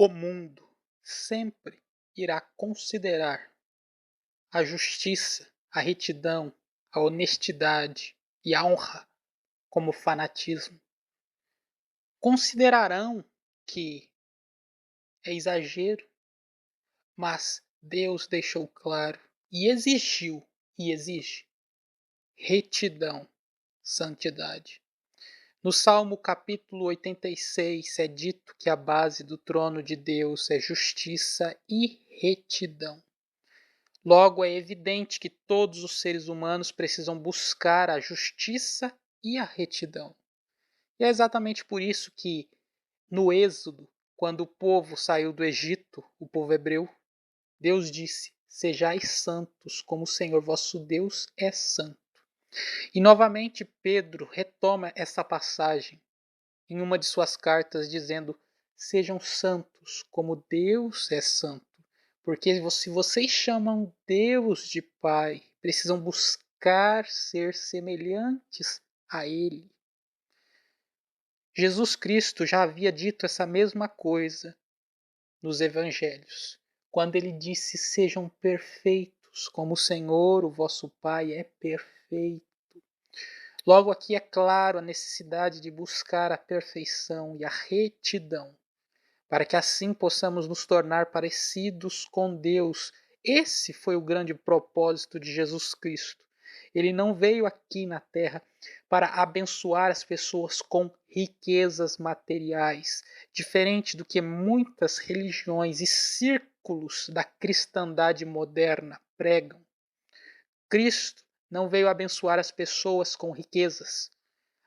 O mundo sempre irá considerar a justiça, a retidão, a honestidade e a honra como fanatismo. Considerarão que é exagero, mas Deus deixou claro e exigiu e exige retidão, santidade. No Salmo capítulo 86 é dito que a base do trono de Deus é justiça e retidão. Logo, é evidente que todos os seres humanos precisam buscar a justiça e a retidão. E é exatamente por isso que, no Êxodo, quando o povo saiu do Egito, o povo hebreu, Deus disse: Sejais santos, como o Senhor vosso Deus é santo. E novamente Pedro retoma essa passagem em uma de suas cartas, dizendo: Sejam santos, como Deus é santo. Porque se vocês chamam Deus de Pai, precisam buscar ser semelhantes a Ele. Jesus Cristo já havia dito essa mesma coisa nos Evangelhos, quando ele disse: Sejam perfeitos, como o Senhor, o vosso Pai, é perfeito. Logo, aqui é claro a necessidade de buscar a perfeição e a retidão, para que assim possamos nos tornar parecidos com Deus. Esse foi o grande propósito de Jesus Cristo. Ele não veio aqui na terra para abençoar as pessoas com riquezas materiais, diferente do que muitas religiões e círculos da cristandade moderna pregam. Cristo não veio abençoar as pessoas com riquezas.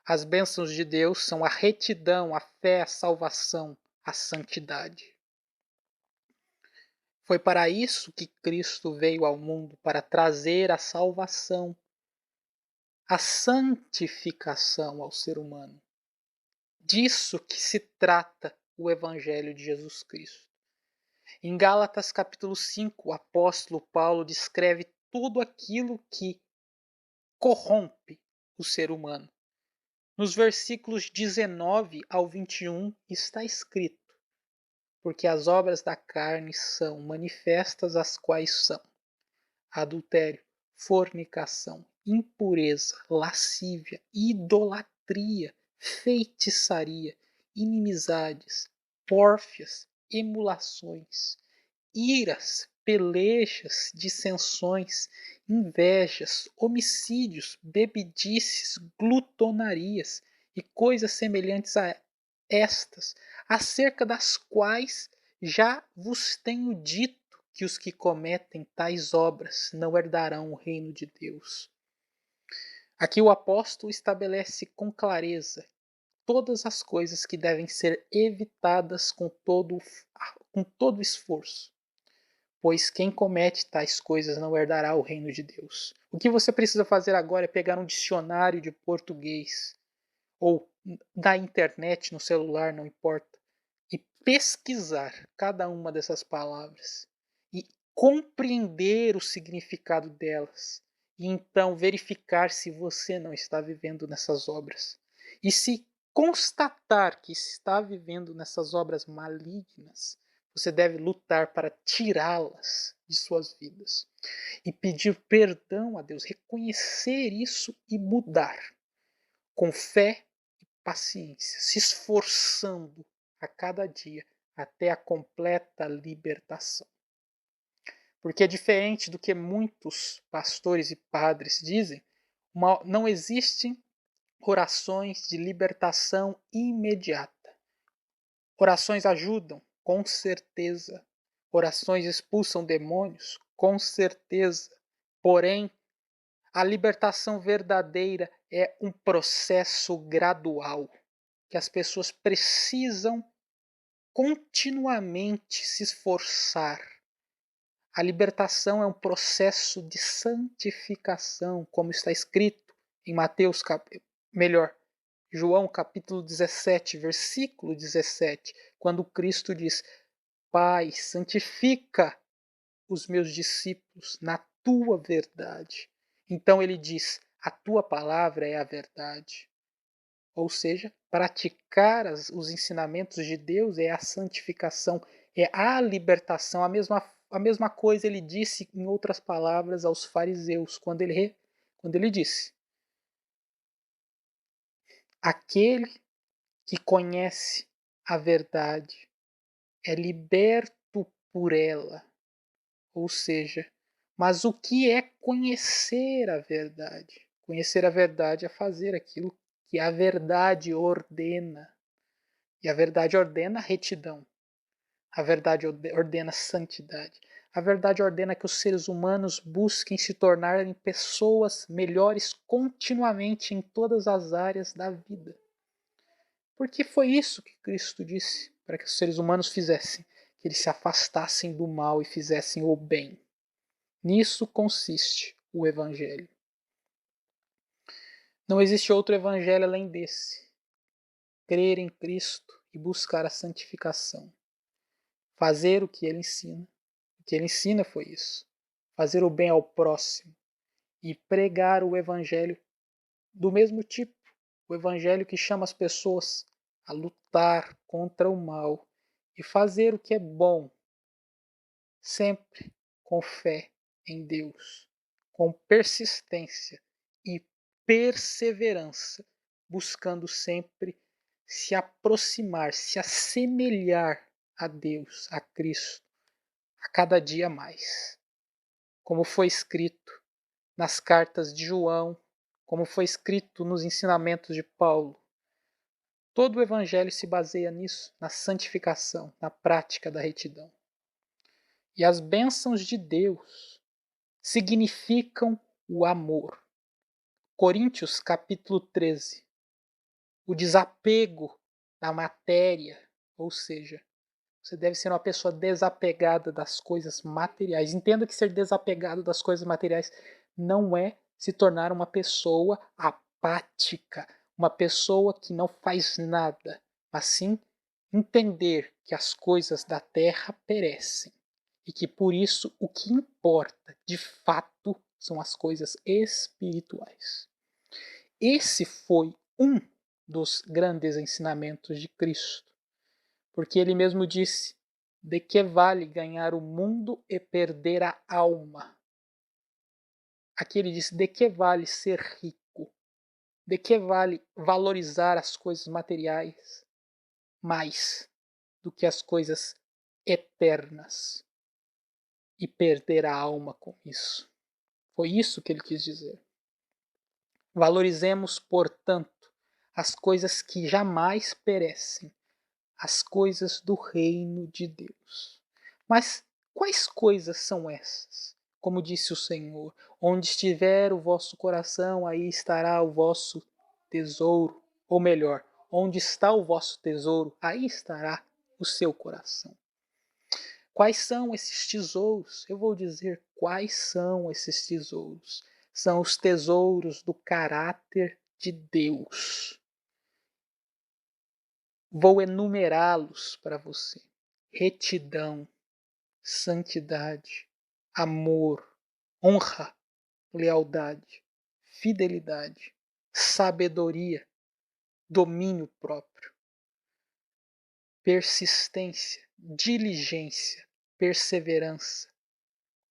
As bênçãos de Deus são a retidão, a fé, a salvação, a santidade. Foi para isso que Cristo veio ao mundo, para trazer a salvação, a santificação ao ser humano. Disso que se trata o Evangelho de Jesus Cristo. Em Gálatas capítulo 5, o apóstolo Paulo descreve tudo aquilo que corrompe o ser humano. Nos versículos 19 ao 21 está escrito: Porque as obras da carne são manifestas, as quais são adultério, fornicação, impureza, lascívia, idolatria, feitiçaria, inimizades, pórfias, emulações, iras, pelejas, dissensões, invejas, homicídios, bebedices, glutonarias e coisas semelhantes a estas, acerca das quais já vos tenho dito que os que cometem tais obras não herdarão o reino de Deus. Aqui o apóstolo estabelece com clareza todas as coisas que devem ser evitadas com todo esforço, pois quem comete tais coisas não herdará o reino de Deus. O que você precisa fazer agora é pegar um dicionário de português, ou da internet, no celular, não importa, e pesquisar cada uma dessas palavras, e compreender o significado delas, e então verificar se você não está vivendo nessas obras. E se constatar que está vivendo nessas obras malignas, você deve lutar para tirá-las de suas vidas e pedir perdão a Deus, reconhecer isso e mudar com fé e paciência, se esforçando a cada dia até a completa libertação. Porque é diferente do que muitos pastores e padres dizem, não existem orações de libertação imediata. Orações ajudam, com certeza. Orações expulsam demônios, com certeza. Porém, a libertação verdadeira é um processo gradual, que as pessoas precisam continuamente se esforçar. A libertação é um processo de santificação, como está escrito em João capítulo 17, versículo 17, quando Cristo diz: Pai, santifica os meus discípulos na tua verdade. Então ele diz: a tua palavra é a verdade. Ou seja, praticar os ensinamentos de Deus é a santificação, é a libertação. A mesma coisa ele disse, em outras palavras, aos fariseus, quando ele disse: aquele que conhece a verdade é liberto por ela. Ou seja, mas o que é conhecer a verdade? Conhecer a verdade é fazer aquilo que a verdade ordena. E a verdade ordena retidão. A verdade ordena santidade. A verdade ordena que os seres humanos busquem se tornarem pessoas melhores continuamente em todas as áreas da vida. Porque foi isso que Cristo disse para que os seres humanos fizessem, que eles se afastassem do mal e fizessem o bem. Nisso consiste o Evangelho. Não existe outro Evangelho além desse. Crer em Cristo e buscar a santificação. Fazer o que Ele ensina. O que Ele ensina foi isso. Fazer o bem ao próximo. E pregar o Evangelho do mesmo tipo. O Evangelho que chama as pessoas a lutar contra o mal e fazer o que é bom, sempre com fé em Deus, com persistência e perseverança, buscando sempre se aproximar, se assemelhar a Deus, a Cristo, a cada dia mais. Como foi escrito nas cartas de João, como foi escrito nos ensinamentos de Paulo. Todo o Evangelho se baseia nisso, na santificação, na prática da retidão. E as bênçãos de Deus significam o amor. Coríntios capítulo 13. O desapego da matéria, ou seja, você deve ser uma pessoa desapegada das coisas materiais. Entenda que ser desapegado das coisas materiais não é se tornar uma pessoa apática, uma pessoa que não faz nada, mas sim entender que as coisas da terra perecem e que por isso o que importa de fato são as coisas espirituais. Esse foi um dos grandes ensinamentos de Cristo, porque ele mesmo disse: de que vale ganhar o mundo e perder a alma? Aqui ele disse: de que vale ser rico? De que vale valorizar as coisas materiais mais do que as coisas eternas e perder a alma com isso? Foi isso que ele quis dizer. Valorizemos, portanto, as coisas que jamais perecem, as coisas do reino de Deus. Mas quais coisas são essas? Como disse o Senhor: onde estiver o vosso coração, aí estará o vosso tesouro. Ou melhor, onde está o vosso tesouro, aí estará o seu coração. Quais são esses tesouros? Eu vou dizer quais são esses tesouros. São os tesouros do caráter de Deus. Vou enumerá-los para você: retidão, santidade, amor, honra, lealdade, fidelidade, sabedoria, domínio próprio, persistência, diligência, perseverança,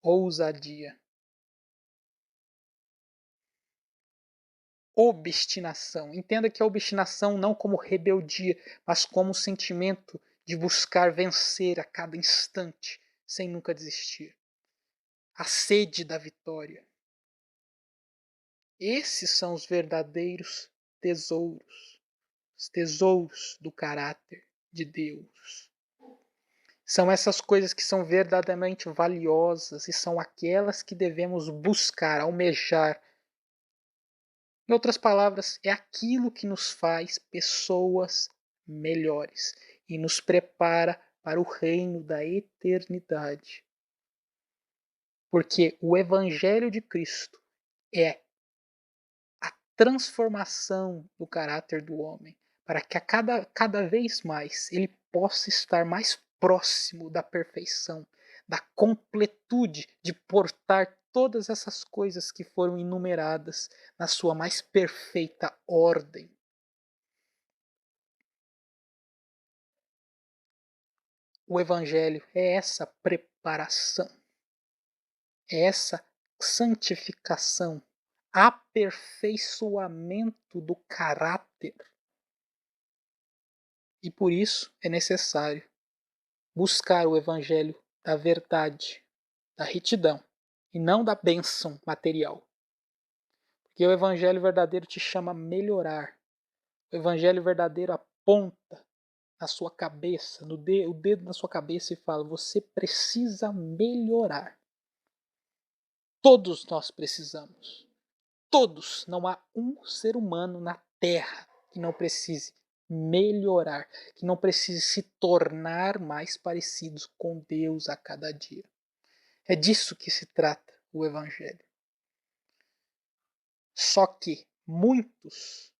ousadia, obstinação. Entenda que a obstinação não como rebeldia, mas como um sentimento de buscar vencer a cada instante, sem nunca desistir. A sede da vitória. Esses são os verdadeiros tesouros, os tesouros do caráter de Deus. São essas coisas que são verdadeiramente valiosas e são aquelas que devemos buscar, almejar. Em outras palavras, é aquilo que nos faz pessoas melhores e nos prepara para o reino da eternidade. Porque o Evangelho de Cristo é a transformação do caráter do homem, para que a cada vez mais ele possa estar mais próximo da perfeição, da completude de portar todas essas coisas que foram enumeradas na sua mais perfeita ordem. O Evangelho é essa preparação, é essa santificação, aperfeiçoamento do caráter. E por isso é necessário buscar o Evangelho da verdade, da retidão, e não da bênção material. Porque o Evangelho verdadeiro te chama a melhorar. O Evangelho verdadeiro aponta na sua cabeça, o dedo na sua cabeça e fala: você precisa melhorar. Todos nós precisamos. Todos. Não há um ser humano na Terra que não precise melhorar, que não precise se tornar mais parecidos com Deus a cada dia. É disso que se trata o Evangelho. Só que muitos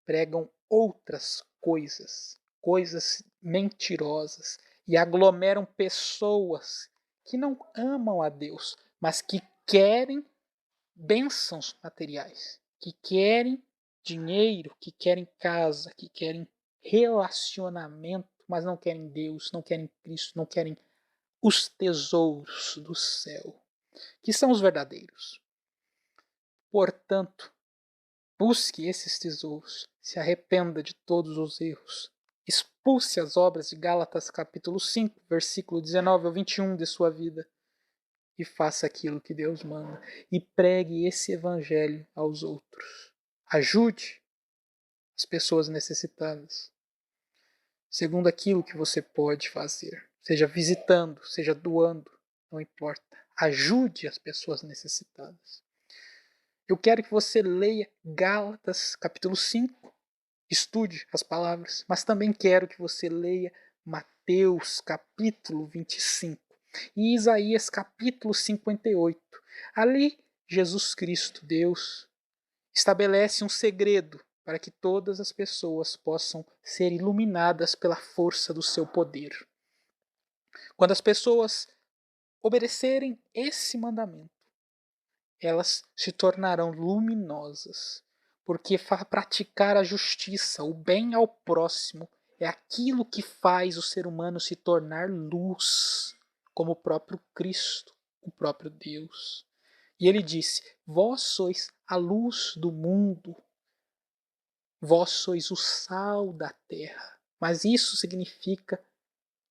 pregam outras coisas, coisas mentirosas, e aglomeram pessoas que não amam a Deus, mas que querem bênçãos materiais, que querem dinheiro, que querem casa, que querem relacionamento, mas não querem Deus, não querem Cristo, não querem os tesouros do céu, que são os verdadeiros. Portanto, busque esses tesouros, se arrependa de todos os erros, expulse as obras de Gálatas capítulo 5, versículo 19 ao 21 de sua vida e faça aquilo que Deus manda e pregue esse evangelho aos outros. Ajude as pessoas necessitadas, segundo aquilo que você pode fazer, seja visitando, seja doando, não importa. Ajude as pessoas necessitadas. Eu quero que você leia Gálatas capítulo 5, estude as palavras, mas também quero que você leia Mateus capítulo 25 e Isaías capítulo 58. Ali, Jesus Cristo, Deus, estabelece um segredo para que todas as pessoas possam ser iluminadas pela força do seu poder. Quando as pessoas obedecerem esse mandamento, elas se tornarão luminosas, porque praticar a justiça, o bem ao próximo, é aquilo que faz o ser humano se tornar luz, como o próprio Cristo, o próprio Deus. E ele disse: vós sois a luz do mundo, vós sois o sal da terra. Mas isso significa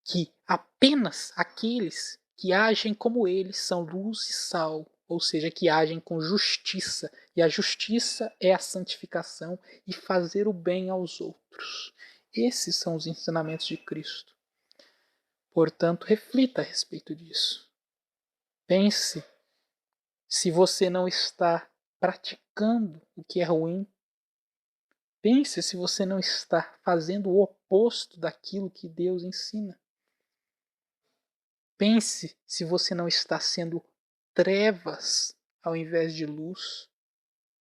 que apenas aqueles que agem como eles são luz e sal, ou seja, que agem com justiça. E a justiça é a santificação e fazer o bem aos outros. Esses são os ensinamentos de Cristo. Portanto, reflita a respeito disso. Pense se você não está praticando o que é ruim. Pense se você não está fazendo o oposto daquilo que Deus ensina. Pense se você não está sendo trevas ao invés de luz.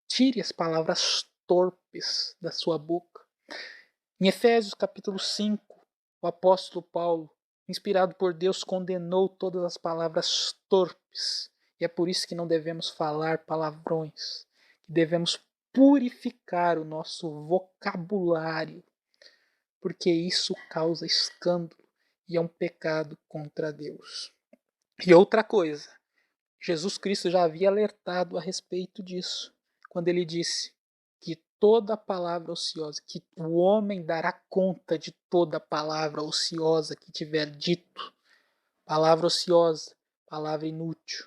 Tire as palavras torpes da sua boca. Em Efésios capítulo 5, o apóstolo Paulo, inspirado por Deus, condenou todas as palavras torpes. E é por isso que não devemos falar palavrões, que devemos purificar o nosso vocabulário, porque isso causa escândalo e é um pecado contra Deus. E outra coisa, Jesus Cristo já havia alertado a respeito disso, quando ele disse que toda palavra ociosa, que o homem dará conta de toda palavra ociosa que tiver dito, palavra ociosa, palavra inútil.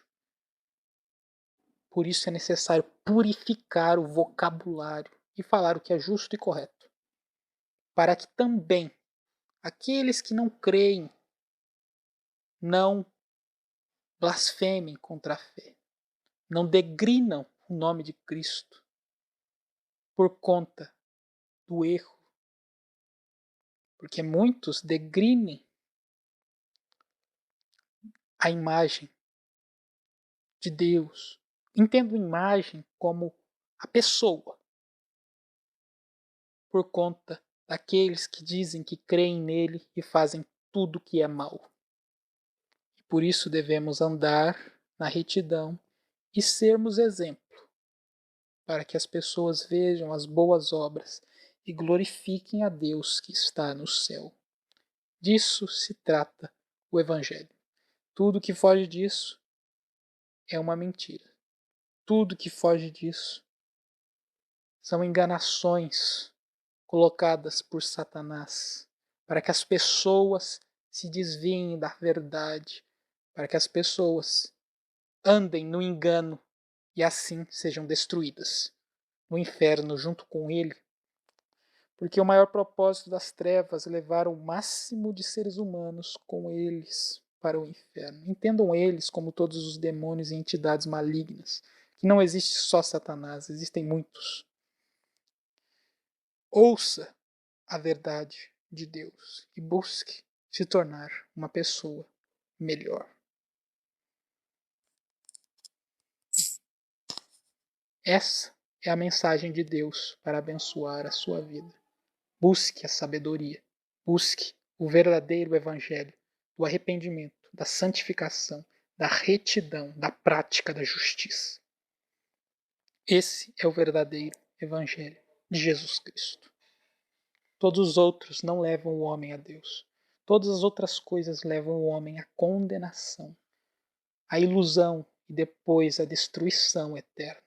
Por isso é necessário purificar o vocabulário e falar o que é justo e correto, para que também aqueles que não creem não blasfemem contra a fé, não degrinam o nome de Cristo por conta do erro, porque muitos degrinem a imagem de Deus. Entendo imagem como a pessoa, por conta daqueles que dizem que creem nele e fazem tudo que é mal. E por isso devemos andar na retidão e sermos exemplo, para que as pessoas vejam as boas obras e glorifiquem a Deus que está no céu. Disso se trata o Evangelho. Tudo que foge disso é uma mentira. Tudo que foge disso são enganações colocadas por Satanás para que as pessoas se desviem da verdade, para que as pessoas andem no engano e assim sejam destruídas no inferno junto com ele. Porque o maior propósito das trevas é levar o máximo de seres humanos com eles para o inferno. Entendam eles como todos os demônios e entidades malignas, que não existe só Satanás, existem muitos. Ouça a verdade de Deus e busque se tornar uma pessoa melhor. Essa é a mensagem de Deus para abençoar a sua vida. Busque a sabedoria, busque o verdadeiro evangelho do arrependimento, da santificação, da retidão, da prática da justiça. Esse é o verdadeiro evangelho de Jesus Cristo. Todos os outros não levam o homem a Deus. Todas as outras coisas levam o homem à condenação, à ilusão e depois à destruição eterna.